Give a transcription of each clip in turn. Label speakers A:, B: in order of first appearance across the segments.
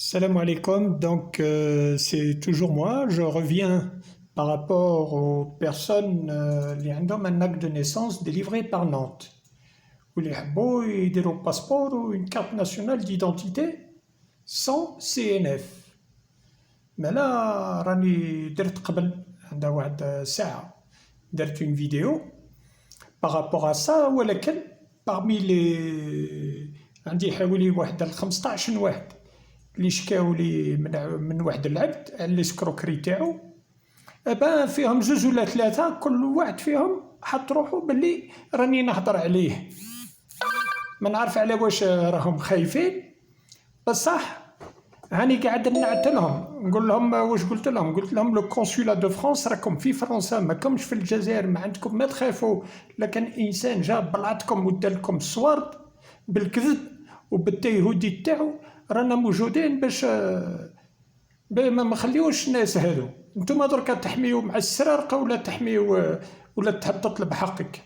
A: Salam alaikum, donc c'est toujours moi, je reviens par rapport aux personnes qui ont un acte de naissance délivré par Nantes, où les habaux ils ont un passeport ou une carte nationale d'identité sans CNF. Mais là, راني درت قبل عندها واحد ساعة درت une vidéo par rapport à ça ولكن parmi les عندي حوالي واحد 15 واحد اللي شكاو لي من واحد العبد على الاسكروكري تاعو. ابان فيهم جوج ولا ثلاثه كل واحد فيهم حط روحو باللي راني نهضر عليه. ما نعرف على واش راهم خايفين بصح هاني قاعد نعتلهم نقول لهم واش قلت لهم. قلت لهم لو كونسولا دو فرانس راكم في فرنسا ما كمش في الجزائر، ما عندكم ما تخافوا. لكن انسان جاب بلعتكم ودالكم الصور بالكذب وبالتيهودي تاعو رانا موجودين باش ما نخليوش الناس هادو. نتوما دركا تحميو مع السرارقه ولا تحميو ولا تطلب حقك.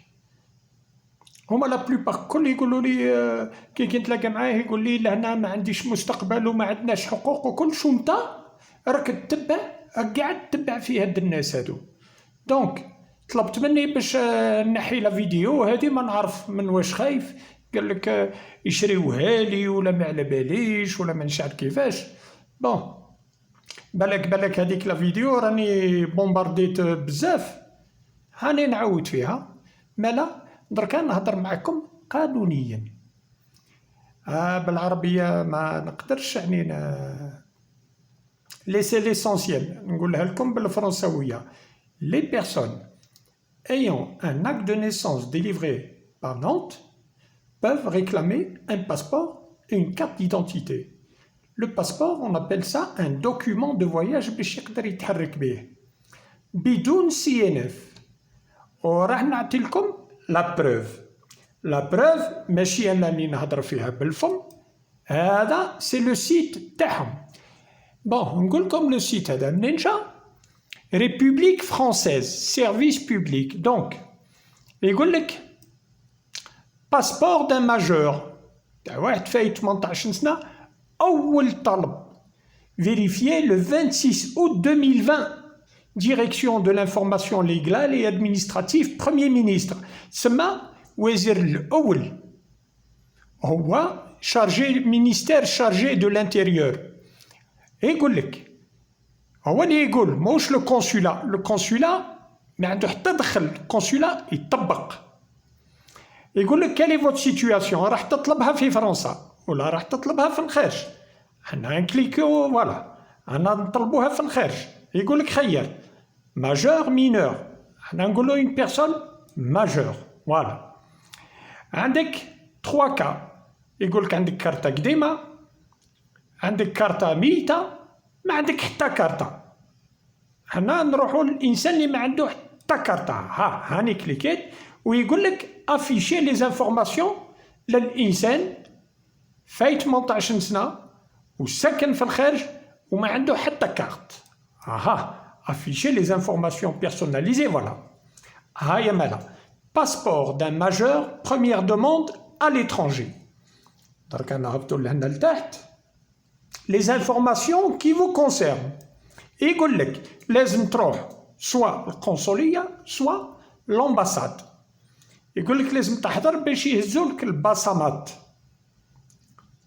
A: هما لا بلوبار كل يقولوا لي كي نتلاقى معاه يقول لي لهنا ما عنديش مستقبل وما عندناش حقوق وكل شو انت راك تتبع قاعد تتبع في هاد الناس هادو. دونك طلبت مني باش نحي لا فيديو هادي، ما نعرف من واش خايف. قال لك يشريوها لي ولا ما على باليش ولا ما نشعر كيفاش. بون بالك هذيك لا فيديو راني بومبارديت بزاف، هاني نعاود فيها. مالا دركا نهضر معكم قانونيا. بالعربيه ما نقدرش يعني ليسي ليسونسيال نقولها لكم بالفرنساويه. لي بيرسون ayant un acte de naissance délivré par Nantes peuvent réclamer un passeport et une carte d'identité. Le passeport, on appelle ça un document de voyage باش يقدر يتحرك به بدون CNF. وراح نعطي لكم لا بروف. لا بروف ماشي انا اللي نهضر فيها بالفم، هذا سي لو سيت تاعهم. بون نقول لكم لو سيت هذا منين جا. République française, service public. Donc يقول لك باسبور دان ماجور تاع واحد فايت 18 سنه. اول طلب vérifié le 26 août 2020 direction de l'information légale et administrative premier ministre. سما وزير الاول هو شارجي ministère chargé de l'intérieur. يقول لك هو اللي يقول موش لو كونسولا. لو كونسولا ما عنده حتى دخل، الكونسولا يطبق. يقول لك كالي فوت سيتوياسيون، راح تطلبها في فرنسا ولا راح تطلبها في الخارج. حنا نكليكيو فوالا انا نطلبوها في الخارج. يقول لك خير ماجور مينور، حنا نقولو اون بيرسون ماجور. فوالا عندك 3 كا. يقول لك عندك كارتا قديمه، عندك كارتا ميته، ما عندك حتى كارتا. حنا نروحو للانسان اللي ما عنده حتى كارتا. هاني كليكيت ويقول لك افيشي لي زانفورماسيون للانسان فايت 18 سنه وساكن في الخارج وما عنده حتى كارت. افيشي لي زانفورماسيون بيرسوناليزي. فوالا هاهي مالا باسبور دان ماجور بروميير دوموند ا ليترونجي. دركا نهبطو لهنا لتحت les informations qui vous concernent. يقول لك لازم تروح سواء القنصلية سواء الامباساد. يقول لك لازم تحضر باش يهزولك البصمات.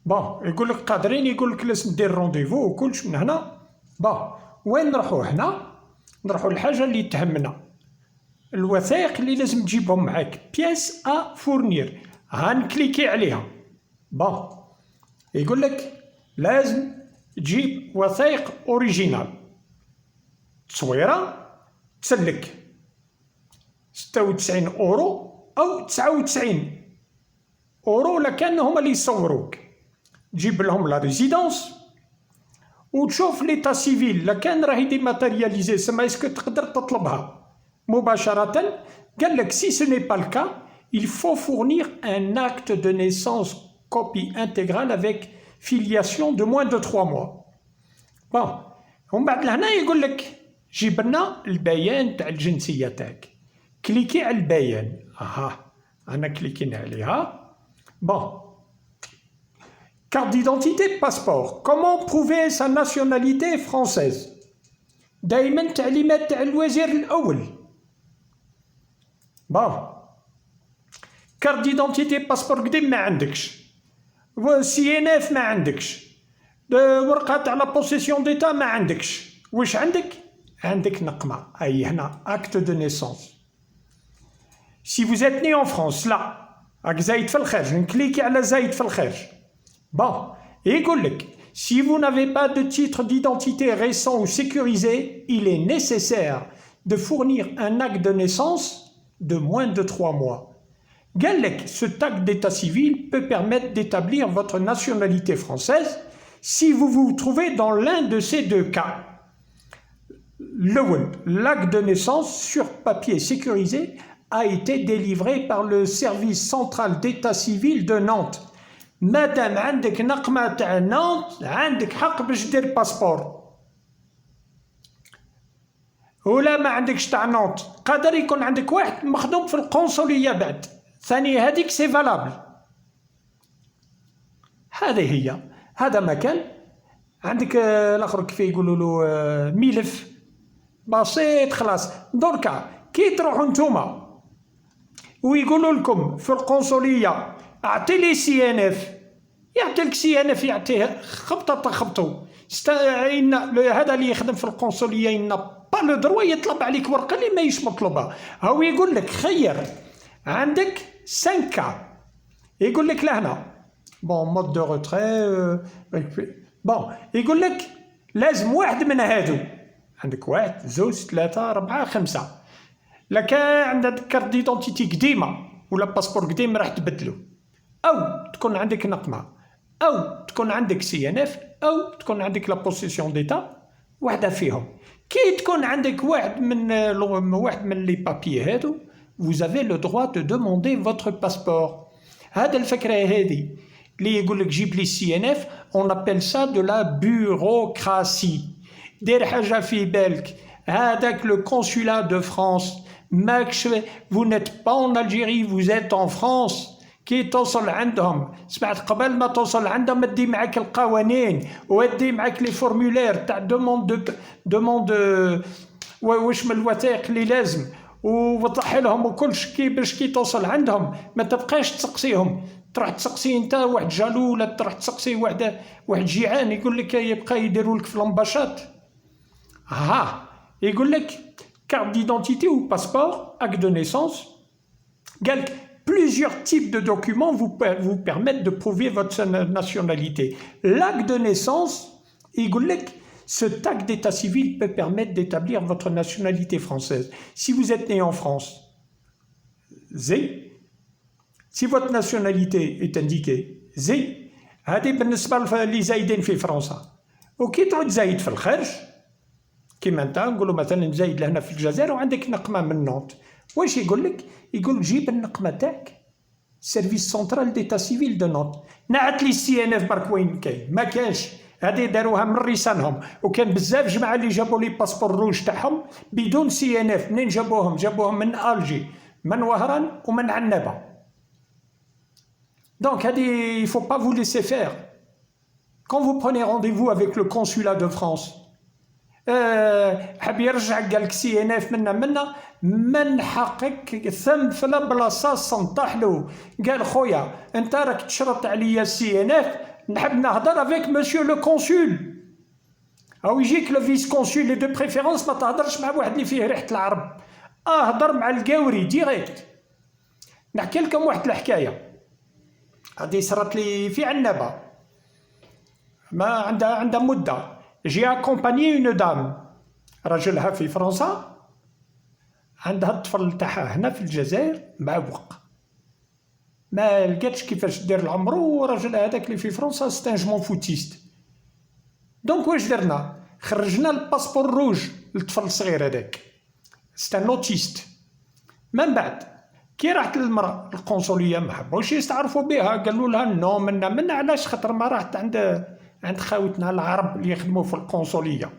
A: بون يقول لك قادرين، يقول لك لازم دير رونديفو وكلش من هنا. بون وين نروحو هنا؟ نروحو للحاجة اللي تهمنا، الوثائق اللي لازم تجيبهم معاك، بياس ا فورنير. هنكليكي عليها. بون يقول لك لازم تجيب وثائق اوريجينال، تصويره تسلك 96 اورو او 99 اورو لكان هما اللي يصوروك. تجيب لهم لا ريزيدونس وتشوف ليتا سيفيل لكان راهي ديماتيرياليزي، سما اسكو تقدر تطلبها مباشره. قال لك سي سو ني با الكا il faut fournir un acte de naissance copie intégrale avec filiation de moins de 3 mois. بون ومن بعد لهنا يقول لك جيب لنا البيان تاع الجنسيه تاعك. كليكي على البيان. انا كليكينا عليها. بون carte d'identité, passeport. Comment prouver sa nationalité française؟ دايما تعليمات تاع الوزير الأول. كارت ديدونتيتي باسبور قديم ما عندكش، سي ان اف ما عندكش، ورقة تاع لا بوسيسيون ديتا ما عندكش، واش عندك؟ عندك نقمة، أي هنا acte de naissance. Si vous êtes né en France لا راك زايد في الخارج، نكليكي على زايد في الخارج. يقول لك si vous n'avez pas de titre d'identité récent ou sécurisé, il est nécessaire de fournir un acte de naissance de moins de 3 mois. قال لك ce acte d'état civil peut permettre d'établir votre nationalité française si vous vous trouvez dans l'un de ces deux cas. L'acte de naissance sur papier sécurisé a été délivré par le service central d'état civil de Nantes. مادام عندك نقمة تاع نانت عندك حق باش دير باسبور. ولا ما عندكش تاع نانت قادر يكون عندك واحد مخدوم في القنصلية بعد، ثاني هذيك سي فالابل. هذه هي، هذا مكان. عندك الاخر كيف يقولوا له ملف بسيط خلاص. دركا كي تروحوا نتوما ويقولوا لكم في القنصلية اعطي لي سي ان اف، يعطي لك سي ان اف، يعطيه خبطه تخبطو. هذا اللي يخدم في القنصليه ينا با لو دروا يطلب عليك ورقه اللي ماهيش مطلوبه. هو يقول لك خير عندك 5 كا، يقول لك لهنا مود دو روتري يقول لك لازم واحد من هادو، عندك 1 2 3 4 5. لك عندك كارت ديدونتيتي قديمه ولا باسبور قديم راح تبدلو، او تكون عندك نقمه، او تكون عندك سي ان اف، او تكون عندك لا بوسيسيون ديتا، واحده فيهم. كي تكون عندك واحد من لي بابي هادو vous avez le droit de demander votre passeport. هذا الفكره هذه اللي يقول لك جيب لي سي ان اف، on appelle ça de la bureaucratie. دير حاجه في بالك، هذاك لو consulat de France ماكش، vous n'êtes pas en Algérie, vous êtes en France. كي توصل عندهم سمعت قبل ما توصل عندهم تدي معاك القوانين وتدي معاك لي فورمولير تاع دوموند واش من الوثائق اللي لازم ووضح لهم وكلش. كي باش كي توصل عندهم ما تبقاش تسقسيهم، تروح تسقسي انت واحد جالو ولا تروح تسقسي واحد جيعان يقول لك يبقى يديروا لك في لامباشات. يقول لك carte d'identité ou passeport, acte de naissance. Plusieurs types de documents vous permettent de prouver votre nationalité. L'acte de naissance, cet acte d'état civil peut permettre d'établir votre nationalité française. Si vous êtes né en France, si votre nationalité est indiquée, هذه بالنسبة اللي زايدين في فرنسا. وكي تعود زايد في الخارج كيما انت نقولوا مثلا زايد لهنا في الجزائر وعندك نقمه من نونت، واش يقول لك؟ يقول جيب النقمه تاعك سيرفيس سنترال ديتا سيفيل دو نونت. نعت لي السي ان اف برك وين كاين؟ ما كانش، هذه داروها من ريسانهم. وكان بزاف جماعه اللي جابوا لي باسبور روج تاعهم بدون سي ان اف. منين جابوهم؟ جابوهم من الجي، من وهران ومن عنابه. دونك هذه il faut pas vous laisser faire. Quand vous prenez rendez-vous avec le consulat de France حاب يرجع قال لك سي ان اف منا من حقك ثم في البلاصه سنطح له. قال خويا انت راك تشرط عليا السي ان اف، نحب نهضر افيك مسيو لو كونسول. او يجيك لو فيس كونسول دو بريفيرونس، ما تهضرش مع واحد اللي فيه ريحه العرب، هضر مع القاوري ديريكت. نحكي لكم واحد الحكايه هذه صارت لي في عنابه، ما عندها مده. J'ai accompagné une dame، رجلها في فرنسا، عندها الطفل تاعها هنا في الجزائر معوق، ما لقاتش كيفاش دير العمر، ورجلها هذاك اللي في فرنسا ستان جمون فوتيست. دونك واش درنا؟ خرجنا الباسبور روج للطفل الصغير هذاك، ستان نوتيست. من بعد كي راحت للمرأة القنصلية ما حبوش يستعرفوا بها، قالوا لها نو منا علاش؟ خاطر ما راحت عند خاوتنا العرب اللي يخدموا في القنصليه.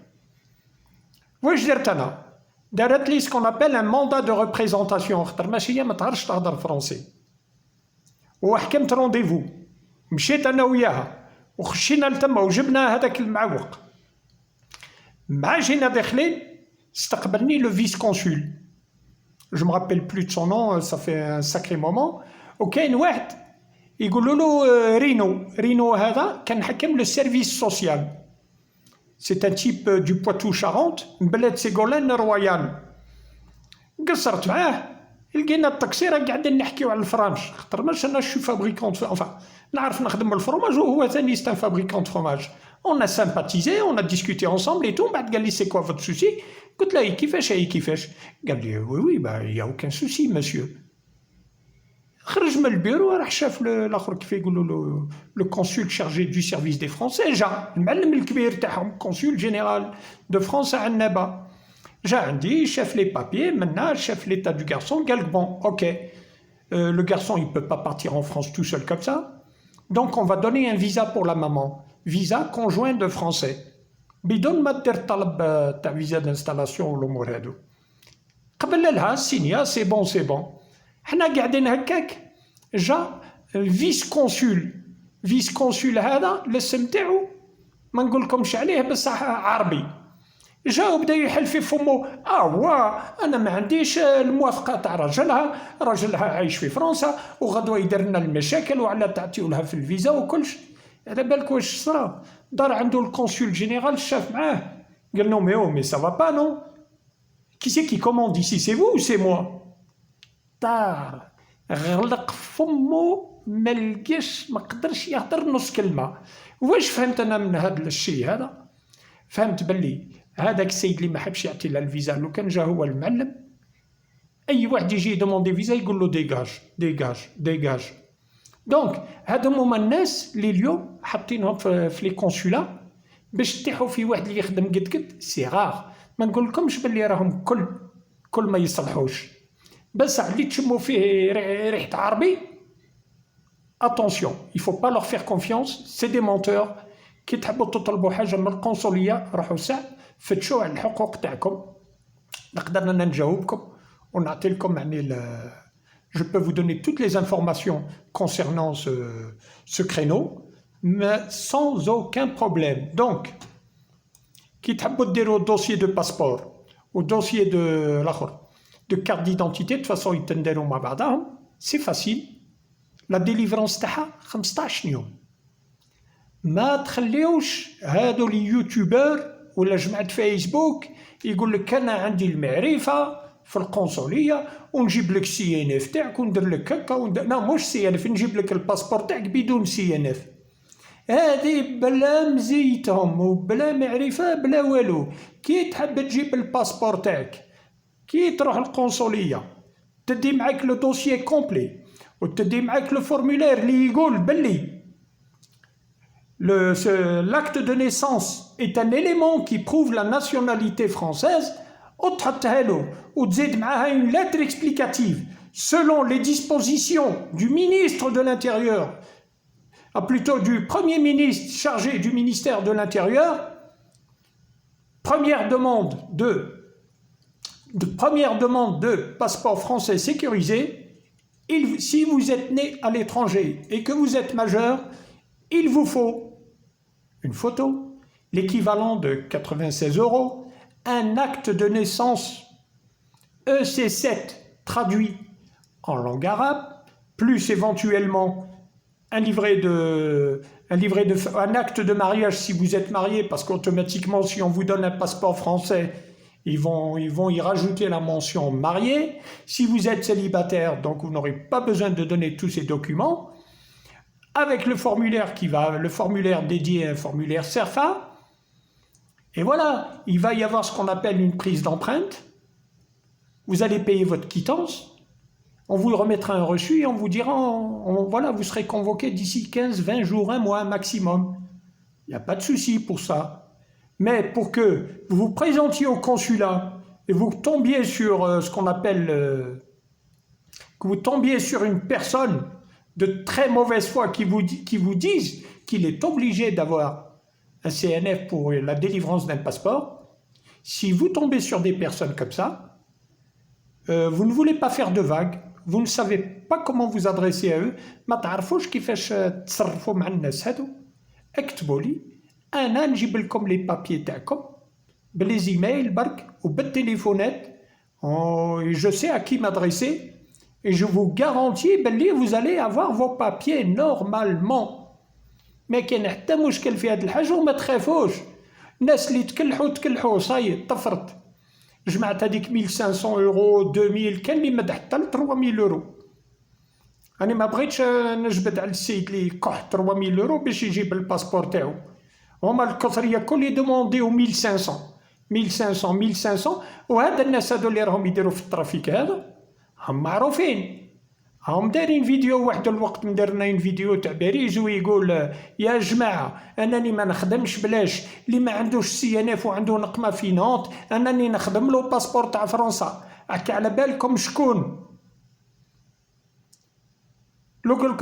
A: واش درت انا؟ دارت لي سكون ابل ان موندا دو ريبريزونطاسيون، خاطر ماشي هي ما تعرفش تهضر فرونسي. وحكمت رونديفو، مشيت انا وياها وخشينا لتما وجبنا هذاك المعوق. مع جينا داخلين استقبلني لو فيس كونسول. جو me rappelle plus de son nom, ça fait un sacré moment. وكاين واحد يقولوا له رينو هذا كان حكم لو سيرفيس سوسيال. C'est un type du Poitou-Charentes, من بلاد سيغولان رويال. قصرت معاه لقينا التقصيره قاعدين نحكيو على الفرانش، خاطر ماش انا شو فابريكون نعرف نخدم الفرماج وهو ثاني ستان فابريكون فروماج. اون سامباتيزي اون ديسكوتي اونصامبل اي تو. من بعد قال لي سي كوا فوت سوسي؟ قلت له كيفاش كيفاش؟ قال لي وي با يا اوكان سوسي مسيو. خرج من البيرو راح شاف الاخر كيف يقولوا له لو كونسول شارجي دو سيرفيس دي فرونسي، جا المعلم الكبير تاعهم كونسول جينيرال دو فرنسا عنابه. جا عندي شاف لي بابيي منا، شاف l'état du garçon, قال bon ok le garçon il peut pas partir en France tout seul comme ça, donc on va donner un visa pour la maman, visa conjoint de français بدون ما دير طلب تاع فيزا دانستالاسيون والامور هادو. قبل لها سينيا سي بون حنا قاعدين هكاك. جا فيس كونسول هذا الاسم تاعو ما نقولكمش عليه بصح عربي. جا وبدا يحل في فمو انا ما عنديش الموافقه تاع راجلها عايش في فرنسا وغدوه يدير لنا المشاكل وعلى تعطيو لها في الفيزا وكلش. على بالك واش صرا؟ دار عنده الكونسول جينيرال شاف معاه قال له مي سا فا با نو كي سي كي كوموند ايسي سي فو سي موا. دار غلق فمو ما لقاش ما قدرش يهضر نص كلمه. واش فهمت انا من هذا الشيء هذا؟ فهمت باللي هذاك السيد اللي ما حبش يعطي له الفيزا لو كان جا هو المعلم، اي واحد يجي يدوموندي فيزا يقول له ديغاج. دونك هادو هما الناس اللي اليوم حاطينهم في لي كونسولا باش تيحوا في واحد اللي يخدم قد سي غار. ما نقولكمش باللي راهم كل ما يصلحوش، بس اللي تشموا فيه ريحه عربي اتونسيون il faut pas leur faire confiance, c'est des menteurs. كي تحبوا تطلبوا حاجه من القنصليه روحوا ساعه فتشوا على الحقوق تاعكم، نقدر نجاوبكم ونعطي لكم يعني je peux vous donner toutes les informations concernant ce créneau mais sans aucun problème. Donc كي تحبوا ديروا dossier de passeport ou dossier de carte d'identité de toute façon يتندروا مع بعضهم c'est facile. la délivrance تاعها 15 يوم. ما تخليوش هادو لي يوتيوبر ولا جماعة فيسبوك يقول لك انا عندي المعرفة في القنصلية ونجيب لك سي ان اف تاعك وندير لك هكا لا مش سي ان اف، نجيب لك الباسبور تاعك بدون سي ان اف. هذه بلا مزيتهم وبلا معرفة بلا والو. كي تحب تجيب الباسبور تاعك كي تروح القنصلية تدي معاك لو دوسيي كومبلي وتدي معاك لو فورمولير اللي يقول باللي l'acte de naissance est un élément qui prouve la nationalité française. وتحطها له وتزيد معاها une lettre explicative selon les dispositions du ministre de l'Intérieur, plutôt du Premier ministre chargé du ministère de l'Intérieur. Première demande de passeport français sécurisé. Si vous êtes né à l'étranger et que vous êtes majeur, il vous faut une photo, l'équivalent de 96 €, un acte de naissance EC7 traduit en langue arabe, plus éventuellement un acte de mariage si vous êtes marié, parce qu'automatiquement si on vous donne un passeport français, ils vont y rajouter la mention marié. Si vous êtes célibataire, donc vous n'aurez pas besoin de donner tous ces documents. Avec le formulaire dédié, un formulaire CERFA. Et voilà, il va y avoir ce qu'on appelle une prise d'empreinte. Vous allez payer votre quittance, on vous remettra un reçu et on vous dira, voilà, vous serez convoqué d'ici 15, 20 jours, un mois maximum. Il n'y a pas de souci pour ça. Mais pour que vous vous présentiez au consulat et vous tombiez sur ce qu'on appelle, que vous tombiez sur une personne de très mauvaise foi qui vous disent qu'il est obligé d'avoir un CNF pour la délivrance d'un passeport. Si vous tombez sur des personnes comme ça, vous ne voulez pas faire de vagues, vous ne savez pas comment vous adresser à eux, ما تعرفوش كيفاش تصرفوا مع الناس هادو. اكتبوا لي انا نجيب لكم لي بابيي تاعكم بلي زيميل برك وبالتليفونات. Je sais à qui m'adresser et je vous garantis بلي vous allez avoir vos papiers normalement. ما كاين حتى مشكل في هاد الحاجه وما تخافوش. الناس اللي تكلحوا صاي طفرت. جمعت هذيك 1500 يورو 2000 كان اللي مد حتى ل 3000 يورو. انا ما بغيتش نجبد على السيد اللي كح 3000 يورو باش يجيب الباسبور تاعو. هما الكثريه كل يدومونديو 1500 وهذا الناس هادو اللي راهم يديروا في الترافيك هذا هم معروفين. هم دايرين فيديو واحد الوقت درنا فيديو تاع باريس ويقول يا جماعه انني ما نخدمش بلاش اللي ما عندوش سي ان اف وعنده نقمه في نونت انني نخدم له باسبور تاع فرنسا. هكا على بالكم شكون؟ لو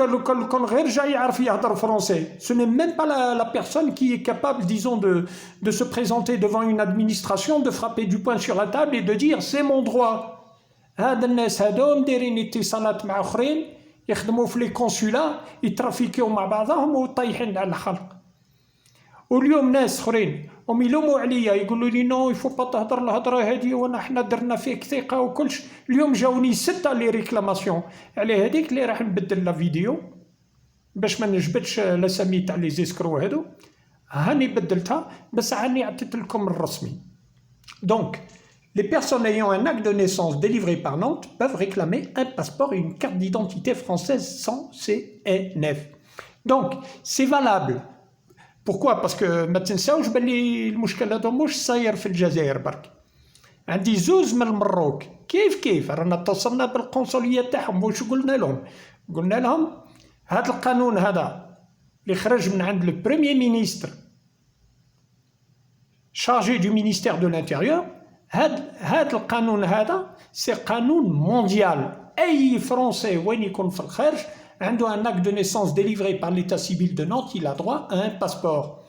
A: كان غير جاي يعرف يهضر فرونسي. Ce n'est même pas la personne qui est capable, disons, de se présenter devant une administration, de frapper du poing sur la table et de dire c'est mon droit. هاد الناس هادو دايرين اتصالات مع اخرين يخدموا في لي كونسولا يترافيكيو مع بعضهم وطايحين على الخلق. واليوم ناس اخرين هم يلوموا عليا يقولوا لي نو يفو با تهضر الهضره هادي وانا حنا درنا فيك ثقه وكلش. اليوم جاوني 6 لي ريكلاماسيون على هذيك اللي راح نبدل لا فيديو باش ما نجبدش الاسامي تاع لي زيسكرو هادو. هاني بدلتها بس هاني عطيت لكم الرسمي. دونك les personnes ayant un acte de naissance délivré par Nantes peuvent réclamer un passeport et une carte d'identité française sans CNF. Donc, c'est valable. Pourquoi? Parce que ما تنساوش بلي المشكل هذا مش صاير في الجزائر برك. عندي زوز من المروك كيف رانا اتصلنا بالقنصليه تاعهم واش قلنا لهم؟ قلنا لهم هذا القانون هذا اللي خرج من عند لو بريمير مينيستر chargé du ministère de l'Intérieur. هاد القانون هذا سي قانون مونديال. اي فرنسي وين يكون في الخارج عنده un acte de naissance délivré par l'état civil de Nantes il a droit à un passeport.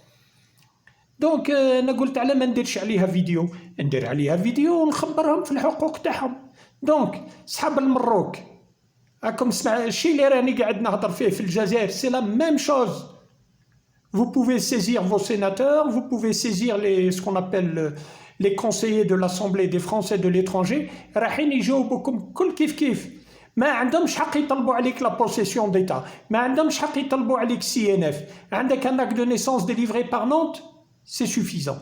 A: دونك انا قلت على ما نديرش عليها فيديو، ندير عليها فيديو ونخبرهم في الحقوق تاعهم. دونك صحاب المروك راكم سمع الشيء اللي راني قاعد نهضر فيه في الجزائر سي لا ميم شوز. Vous pouvez saisir vos sénateurs, vous pouvez saisir ce qu'on appelle les conseillers de l'Assemblée des Français de l'étranger. راحين يجاوبوكم كل كيف. ما عندهمش حق يطلبوا عليك لا بوسيسيون ديتا، ما عندهمش حق يطلبوا عليك CNF. عندك un acte de naissance délivré par Nantes, c'est suffisant.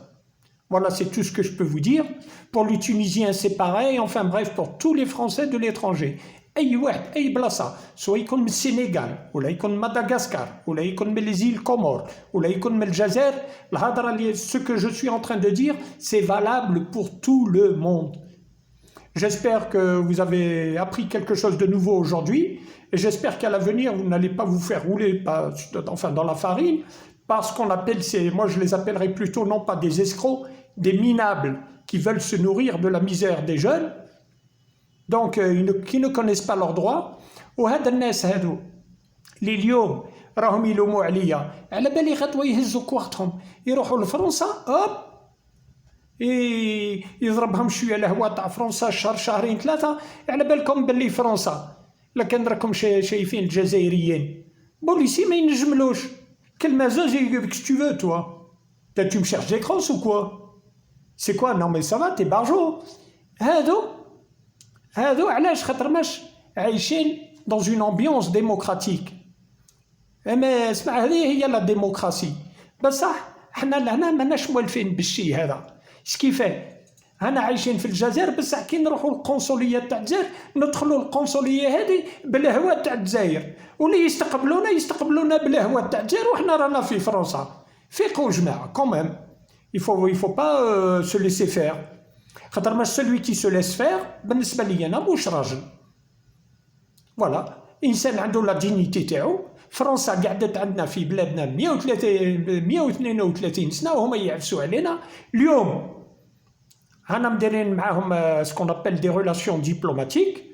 A: Voilà, c'est tout ce que je peux vous dire. Pour les Tunisiens, c'est pareil. Enfin bref, pour tous les Français de l'étranger. أي واحد أي بلاصة سواء يكون من السنغال ولا يكون من مدغشقر ولا يكون من les îles Comores ولا يكون من الجزائر، الهضرة اللي ce que je suis en train de dire c'est valable pour tout le monde. J'espère que vous avez appris quelque chose de nouveau aujourd'hui et j'espère qu'à l'avenir vous n'allez pas vous faire rouler dans la farine parce qu'on appelle moi je les appellerai plutôt non pas des escrocs, des minables qui veulent se nourrir de la misère des jeunes. Donc, qui ne connaissent pas leurs droits. وهذا الناس هادو اللي اليوم راهم يلوموا عليا على بالي غدوه يهزوا كوارتهم يروحوا لفرنسا يضربهم شويه الهواء تاع فرنسا شهرين 3 على بالكم باللي فرنسا لكن راكم شايفين الجزائريين بوليسي ما ينجملوش كلمه زوج يقولك tu veux toi tu me cherches des crosses ou quoi c'est quoi non mais ça va t'es barjot. هادو علاش خاطر ماش عايشين dans une ambiance démocratique. اما اسمع هذه هي لا ديموقراسي بصح حنا لهنا ماناش موالفين بالشي هذا. كيفاه هنا عايشين في الجزائر بصح كي نروحوا للقنصليه تاع الجزائر ندخلوا القنصليه هذه بالهواء تاع الجزائر واللي يستقبلونا بالهواء تاع الجزائر وحنا رانا في فرنسا. فيقوا جماعه كوميم il faut pas se laisser faire. خاطر ما celui qui se laisse faire بالنسبه لي انا مش راجل. فوالا انسان عنده لا دينيتي تاعو. فرنسا قعدت عندنا في بلادنا 132 سنه وهما يعفسوا علينا. اليوم هانا مديرين معاهم سكون ابل دي ريلاسيون ديبلوماتيك.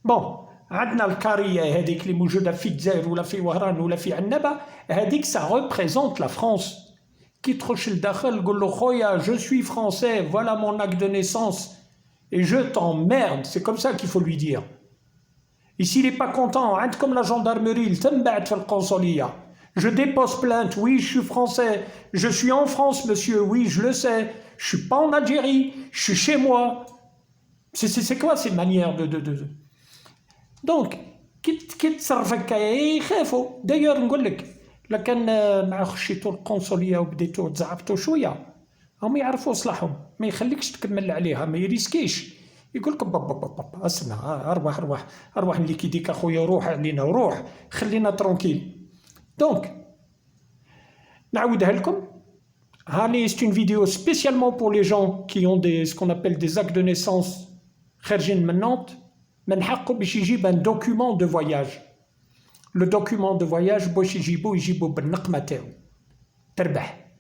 A: بون عندنا الكاريه هذيك اللي موجوده في الجزائر ولا في وهران ولا في عنابه هذيك سا ريبريزونت لا فرانس. كي تخش لداخل قول له خويا je suis français, voilà mon acte de naissance et je t'emmerde. C'est comme ça qu'il faut lui dire. Et s'il n'est pas content, عندكم la gendarmerie تم بعد في القنصليه Je dépose plainte, oui, je suis français. Je suis en France, monsieur, oui, je le sais. Je suis pas en Algérie, je suis chez moi. C'est quoi ces manières de... Donc, كي تصرف هكايا يخافوا. دايوغ نقول لك لا كان مع خشيتوا القنصليه وبديتوا تزعبطوا شويه هم يعرفوا صلاحهم، ما يخليكش تكمل عليها، ما يريسكيش، يقول لك بابا اسمع ارواح اللي كيديك اخويا، روح علينا وروح خلينا ترونكيل. دونك نعاودها لكم. هاني c'est une vidéo spécialement pour les gens qui ont ce qu'on appelle des actes de naissance خارجين من نانت. من حقه باش يجيب ان دوكيومون دو فواياج. لو دوكيومون دو فواياج باش يجيبوا بالنقمه تاعو، تربح،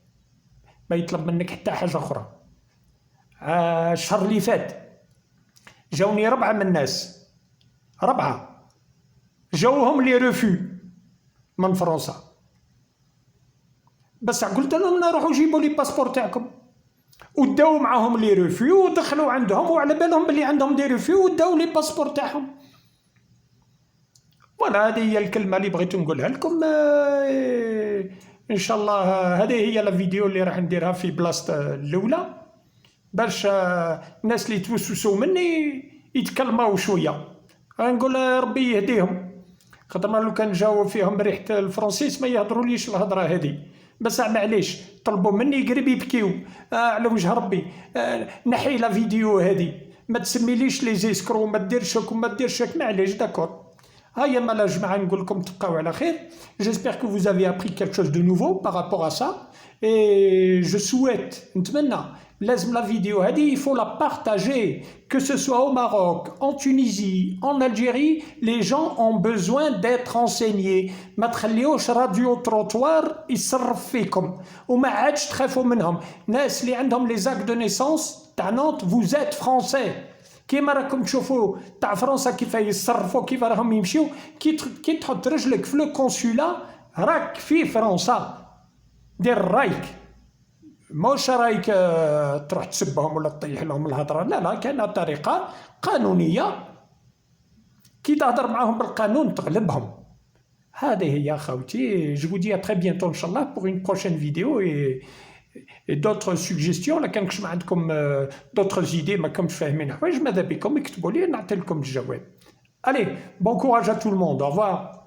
A: ما يطلب منك حتى حاجه اخرى. الشهر اللي فات جاوني 4 من الناس، 4 جاوهم لي ريفو من فرنسا، بس قلت لهم روحوا جيبوا لي باسبور تاعكم، وداو معاهم لي ريفيو ودخلوا عندهم وعلى بالهم بلي عندهم دي ريفيو وداو لي باسبور تاعهم. فوالا هذه هي الكلمه اللي بغيت نقولها لكم. ان شاء الله هذه هي لا فيديو اللي راح نديرها في بلاصه الاولى باش الناس اللي توسوسوا مني يتكلموا شويه. نقول ربي يهديهم، خاطر لو كان جاو فيهم ريحه الفرنسيس ما يهضروليش الهضره هذه. بس معليش طلبوا مني قريب يبكيو على وجه ربي. نحي لا فيديو هذه، ما تسميليش لي زيسكرو، ما ديرش هاك وما ديرش هاك، معليش داكور. هيا مالا جماعه نقول لكم تبقاو على خير. J'espère que vous avez appris quelque chose de nouveau par rapport à ça et je souhaite نتمنى لازم لا فيديو هذه il faut la partager, que ce soit au Maroc, en Tunisie, en Algérie, les gens ont besoin d'être enseignés. ما تخليوش راديو تروطوار يصرف فيكم وما عادش تخافوا منهم. الناس اللي عندهم لي زاك دو نيسونس تاع نانت vous êtes français. كيما راكم تشوفوا تاع فرنسا كيف يصرفوا، كيف راهم يمشيو، كي تحط رجلك في لو كونسولا راك في فرنسا. دير رايك، مش رايك تروح تسبهم ولا تطيح لهم الهضره، لا كاينه طريقه قانونيه كي تهضر معاهم بالقانون تغلبهم. هذه هي خوتي. Je vous dis à très bientôt ان شاء الله pour une prochaine vidéo et d'autres suggestions. لا كان كش ما عندكم d'autres idées ما كنتش فاهمين حوايج ماذا بكم اكتبوا لي نعطي لكم الجواب. Allez, bon courage à tout le monde. Au revoir.